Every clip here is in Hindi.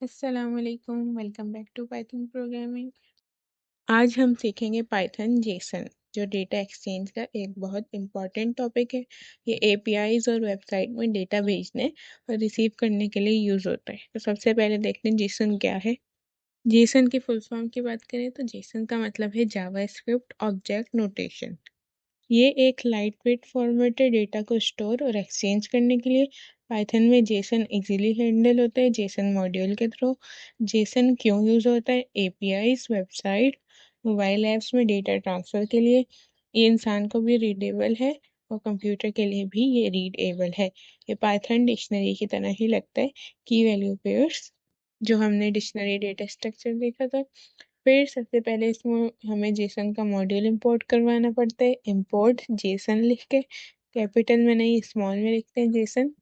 अस्सलामुअलैकुम, welcome back to Python programming. आज हम सीखेंगे पाइथन जेसन, जो डेटा एक्सचेंज का एक बहुत इम्पॉर्टेंट टॉपिक है। ये एपीआईज और वेबसाइट में डेटा भेजने और रिसीव करने के लिए यूज़ होता है। तो सबसे पहले देखते हैं जेसन क्या है। जेसन की फुल फॉर्म की बात करें तो जेसन का मतलब है जावास्क्रिप्ट ऑब्जेक्ट नोटेशन। ये एक लाइट वेट फॉर्मेट है डेटा को स्टोर और एक्सचेंज करने के लिए। पाइथन में जेसन इजीली हैंडल होता है जेसन मॉड्यूल के थ्रू। जेसन क्यों यूज होता है? एपीआईज, वेबसाइट, मोबाइल ऐप्स में डेटा ट्रांसफर के लिए। ये इंसान को भी रीडेबल है और कंप्यूटर के लिए भी ये रीडेबल है। ये पाइथन डिक्शनरी की तरह ही लगता है। की वैल्यू पेयर्स, जो हमने डिक्शनरी डेटा स्ट्रक्चर देखा था। फिर सबसे पहले इसमें हमें जेसन का मॉड्यूल इंपोर्ट करवाना पड़ता है। इंपोर्ट जेसन लिख के कैपिटल में नहीं स्मॉल में लिखते हैं जेसन।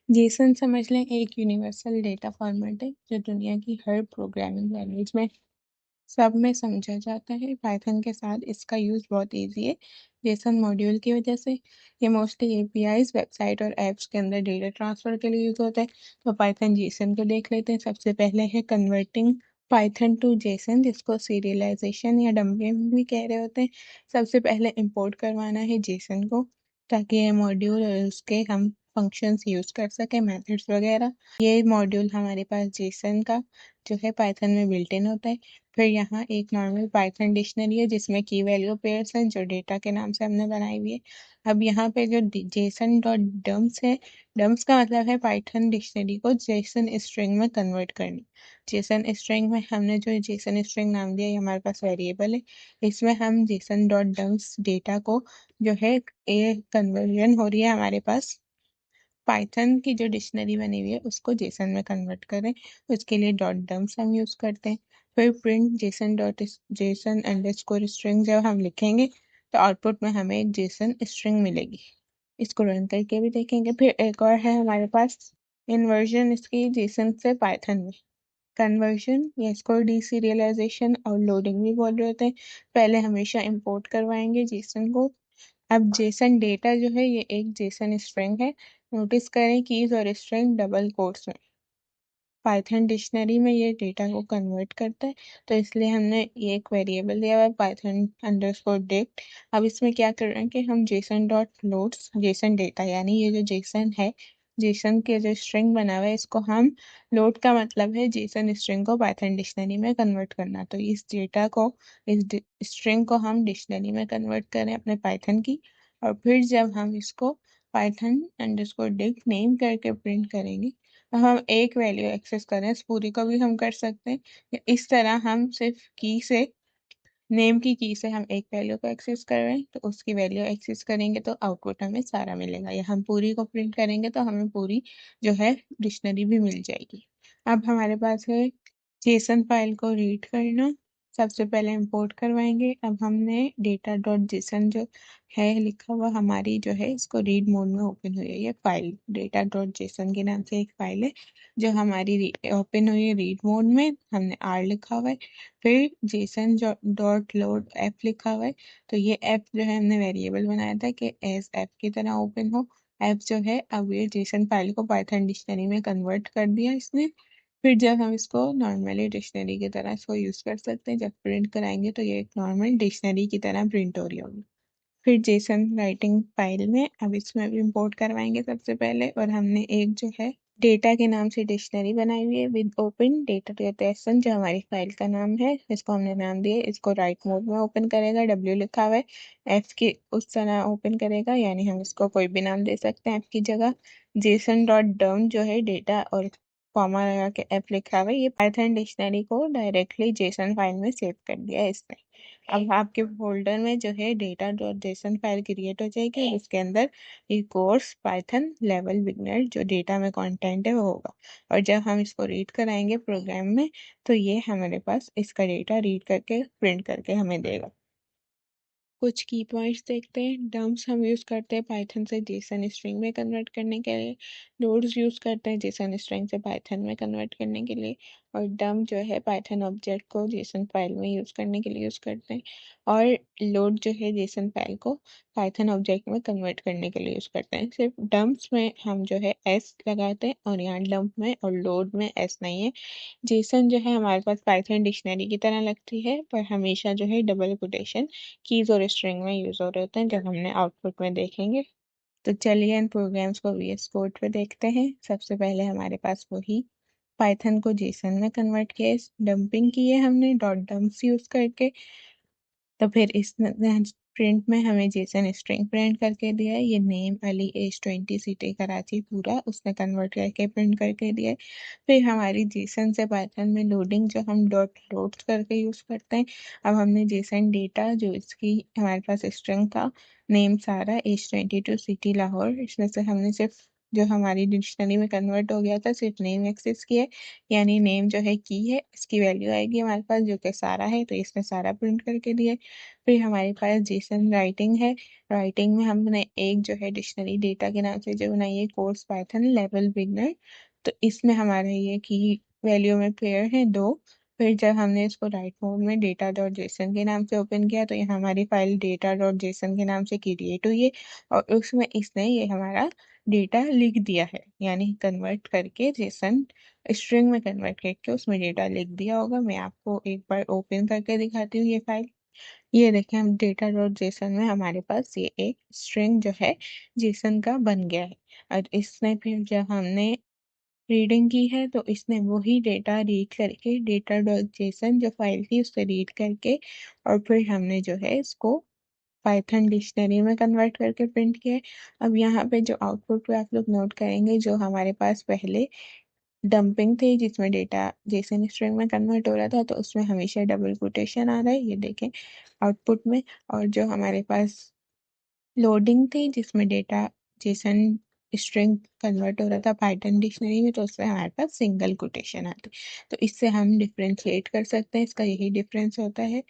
जेसन समझ लें एक यूनिवर्सल डेटा फॉर्मेट है जो दुनिया की हर प्रोग्रामिंग लैंग्वेज में सब में समझा जाता है। पाइथन के साथ इसका यूज़ बहुत इजी है जेसन मॉड्यूल की वजह से। ये मोस्टली एपीआईज, वेबसाइट और ऐप्स के अंदर डेटा ट्रांसफर के लिए यूज़ होता है। तो पाइथन जेसन को देख लेते हैं। सबसे पहले है कन्वर्टिंग पाइथन टू जेसन, जिसको सीरियलाइजेशन या डंपिंग भी कह रहे होते हैं। सबसे पहले इंपोर्ट करवाना है जेसन को, ताकि ये मॉड्यूल और उसके हम फंक्शंस यूज़ कर सकें, मेथड्स वगैरह। ये मॉड्यूल हमारे पास जेसन का जो है पाइथन में बिल्ट इन होता है। फिर यहाँ एक नॉर्मल पाइथन डिक्शनरी है जिसमें की वैल्यू पेयर्स हैं जो डेटा के नाम से हमने बनाई हुई है। अब यहाँ पे जो जेसन डॉट डम्स है, डम्स का मतलब है पाइथन डिक्शनरी को जेसन स्ट्रिंग में कन्वर्ट करनी। जेसन स्ट्रिंग में हमने जो जेसन स्ट्रिंग नाम दिया, ये हमारे पास वेरिएबल है। इसमें हम जेसन डॉट डम्स डेटा को जो है ये कन्वर्जन हो रही है हमारे पास पाइथन की जो डिक्शनरी बनी हुई है उसको जेसन में कन्वर्ट करें। उसके लिए डॉट डम्स हम यूज़ करते हैं। फिर print Jason dot JSON underscore string जब हम लिखेंगे तो आउटपुट में हमें एक जेसन स्ट्रिंग मिलेगी। इसको रन करके भी देखेंगे। फिर एक और है हमारे पास इन्वर्जन इसकी जेसन से पाइथन में। कन्वर्जन या इसको डीसीरियलाइजेशन और लोडिंग भी बोल रहे होते हैं। पहले हमेशा इंपोर्ट करवाएंगे जेसन को। अब जेसन डेटा जो है ये एक जेसन स्ट्रिंग है। नोटिस करें कीज और स्ट्रिंग डबल कोट्स में। पाइथन डिक्शनरी में ये डेटा को कन्वर्ट करता है, तो इसलिए हमने ये एक वेरिएबल दिया हुआ है पाइथन अंडरस्कोर डेट। अब इसमें क्या कर रहे हैं कि हम Jason dot loads Jason data, यानी ये जो जेसन है, जेसन के जो स्ट्रिंग बना हुआ है इसको हम लोड का मतलब है जेसन स्ट्रिंग को पाइथन डिक्शनरी में कन्वर्ट करना। तो इस डेटा को, इस स्ट्रिंग को हम डिक्शनरी में कन्वर्ट करें अपने पाइथन की। और फिर जब हम इसको पाइथन अंडरस्कोर डिक्ट नेम करके प्रिंट करेंगे तो हम एक वैल्यू एक्सेस करें, इस पूरी को भी हम कर सकते हैं। या इस तरह हम सिर्फ की से, नेम की से हम एक वैल्यू को एक्सेस कर रहे हैं तो उसकी वैल्यू एक्सेस करेंगे तो आउटपुट हमें सारा मिलेगा। या हम पूरी को प्रिंट करेंगे तो हमें पूरी जो है डिक्शनरी भी मिल जाएगी। अब हमारे पास है जेसन फाइल को रीड करना। सबसे पहले इंपोर्ट करवाएंगे। अब हमने डेटा डॉट जेसन जो है लिखा हुआ हमारी जो है इसको रीड मोड में ओपन हुई है। ये फाइल डेटा डॉट जेसन के नाम से एक फाइल है जो हमारी ओपन हुई है रीड मोड में। हमने आर लिखा हुआ है। फिर जेसन डॉट लोड ऐप लिखा हुआ है। तो ये ऐप जो है हमने वेरिएबल बनाया था कि एज ऐप की तरह ओपन हो। ऐप जो है अब ये जेसन फाइल को पाइथन डिक्शनरी में कन्वर्ट कर दिया इसने। फिर जब हम इसको नॉर्मली डिक्शनरी की तरह इसको यूज़ कर सकते हैं, जब प्रिंट कराएंगे तो ये एक नॉर्मल डिक्शनरी की तरह प्रिंट हो रही होगी। फिर जेसन राइटिंग फाइल में अब इसमें भी इंपोर्ट करवाएंगे सबसे पहले। और हमने एक जो है डेटा के नाम से डिक्शनरी बनाई हुई है विद ओपन डेटा जेसन, जो हमारी फाइल का नाम है। इसको हमने नाम दिया, इसको राइट मोड में ओपन करेगा। डब्ल्यू लिखा हुआ है, एफ की उस तरह ओपन करेगा, यानी हम इसको कोई भी नाम दे सकते हैं एफ की जगह। जेसन डॉट डम जो है डेटा और कॉमा लगा के एफ लिखा हुआ है, ये पाइथन डिक्शनरी को डायरेक्टली जेसन फाइल में सेव कर दिया है इसने। अब आपके फोल्डर में जो है data dot JSON file create हो जाएगी। इसके अंदर ये कोर्स पाइथन लेवल बिगनर जो डेटा में कंटेंट है वो होगा। और जब हम इसको रीड कराएंगे प्रोग्राम में तो ये हमारे पास इसका डेटा रीड करके प्रिंट करके हमें देगा। कुछ की पॉइंट्स देखते हैं। डम्स हम यूज़ करते हैं पाइथन से जेसन स्ट्रिंग में कन्वर्ट करने के लिए। लोड्स यूज़ करते हैं जेसन स्ट्रिंग से पाइथन में कन्वर्ट करने के लिए। और डम जो है पाइथन ऑब्जेक्ट को जेसन फाइल में यूज़ करने के लिए यूज़ करते हैं। और लोड जो है जेसन फाइल को पाइथन ऑब्जेक्ट में कन्वर्ट करने के लिए यूज़ करते हैं। सिर्फ डम्प्स में हम जो है एस लगाते हैं और यहाँ डंप में और लोड में एस नहीं है। जेसन जो है हमारे पास पाइथन डिक्शनरी की तरह लगती है, पर हमेशा जो है डबल कोटेशन कीज और स्ट्रिंग में यूज़ हो रहे होते हैं, जब हमने आउटपुट में देखेंगे। तो चलिए इन प्रोग्राम्स को वीएस कोड पे देखते हैं। सबसे पहले हमारे पास वही पाइथन को जेसन में कन्वर्ट किया, डंपिंग की है हमने डॉट डम्प्स यूज करके। तो फिर इस प्रिंट में हमें जेसन स्ट्रिंग प्रिंट करके दिया है। ये name Ali age 20 city Karachi पूरा उसने कन्वर्ट करके प्रिंट करके दिया है। फिर हमारी जेसन से पाइथन में लोडिंग जो हम डॉट लोड करके यूज करते हैं। अब हमने जेसन डेटा जो इसकी हमारे पास स्ट्रिंग था, नेम सारा एज 22 सिटी लाहौर, इसमें से हमने सिर्फ जो हमारी डिक्शनरी में कन्वर्ट हो गया था सिर्फ नेम एक्सेस किया है, यानी नेम जो है की है, इसकी वैल्यू आएगी हमारे पास जो कि सारा है, तो इसने सारा प्रिंट करके दिया है। फिर हमारे पास जेसन राइटिंग है। राइटिंग में हमने एक जो है डिक्शनरी डेटा के नाम से जो बनाई है कोर्स पाइथन लेवल बिगनर, तो इसमें हमारा ये की वैल्यू में पेयर है 2। फिर जब हमने इसको राइट मोड में डेटा डॉट जेसन के नाम से ओपन किया तो यहाँ हमारी फाइल डेटा डॉट जेसन के नाम से क्रिएट हुई है और उसमें इसने ये हमारा डेटा लिख दिया है, यानी कन्वर्ट करके जेसन स्ट्रिंग में कन्वर्ट करके उसमें डेटा लिख दिया होगा। मैं आपको एक बार ओपन करके दिखाती हूँ ये फाइल। ये देखें हम डेटा डॉट जेसन में हमारे पास ये एक स्ट्रिंग जो है जेसन का बन गया है। और इसने फिर जब हमने रीडिंग की है तो इसने वही डेटा रीड करके डेटा डॉट जेसन जो फाइल थी उससे रीड करके और फिर हमने जो है इसको पाइथन डिक्शनरी में कन्वर्ट करके प्रिंट किया है। अब यहाँ पे जो आउटपुट पे आप लोग नोट करेंगे, जो हमारे पास पहले डंपिंग थी जिसमें डेटा जेसन स्ट्रिंग में कन्वर्ट हो रहा था, तो उसमें हमेशा डबल कोटेशन आ रहा है, ये देखें आउटपुट में। और जो हमारे पास लोडिंग थी जिसमें डेटा जेसन स्ट्रिंग कन्वर्ट हो रहा था पाइथन डिक्शनरी में, तो उसमें हमारे पास सिंगल कोटेशन आती। तो इससे हम डिफ्रेंशिएट कर सकते हैं, इसका यही डिफरेंस होता है।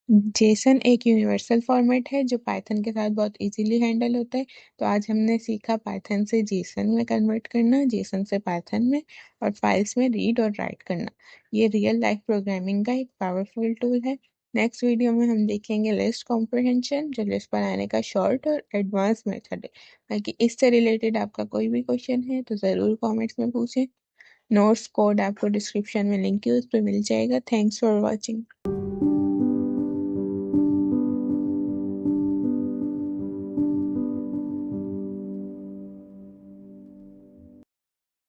जेसन एक यूनिवर्सल फॉर्मेट है जो पाइथन के साथ बहुत इजीली हैंडल होता है। तो आज हमने सीखा पाइथन से जेसन में कन्वर्ट करना, जेसन से पाइथन में, और फाइल्स में रीड और राइट करना। ये रियल लाइफ प्रोग्रामिंग का एक पावरफुल टूल है। नेक्स्ट वीडियो में हम देखेंगे लिस्ट कॉम्प्रिहेंशन, जो लिस्ट बनाने का शॉर्ट और एडवांस मेथड है। बाकी इससे रिलेटेड आपका कोई भी क्वेश्चन है तो ज़रूर कॉमेंट्स में पूछें। नोट्स कोड आपको डिस्क्रिप्शन में लिंक है उस पर मिल जाएगा। Thanks for watching.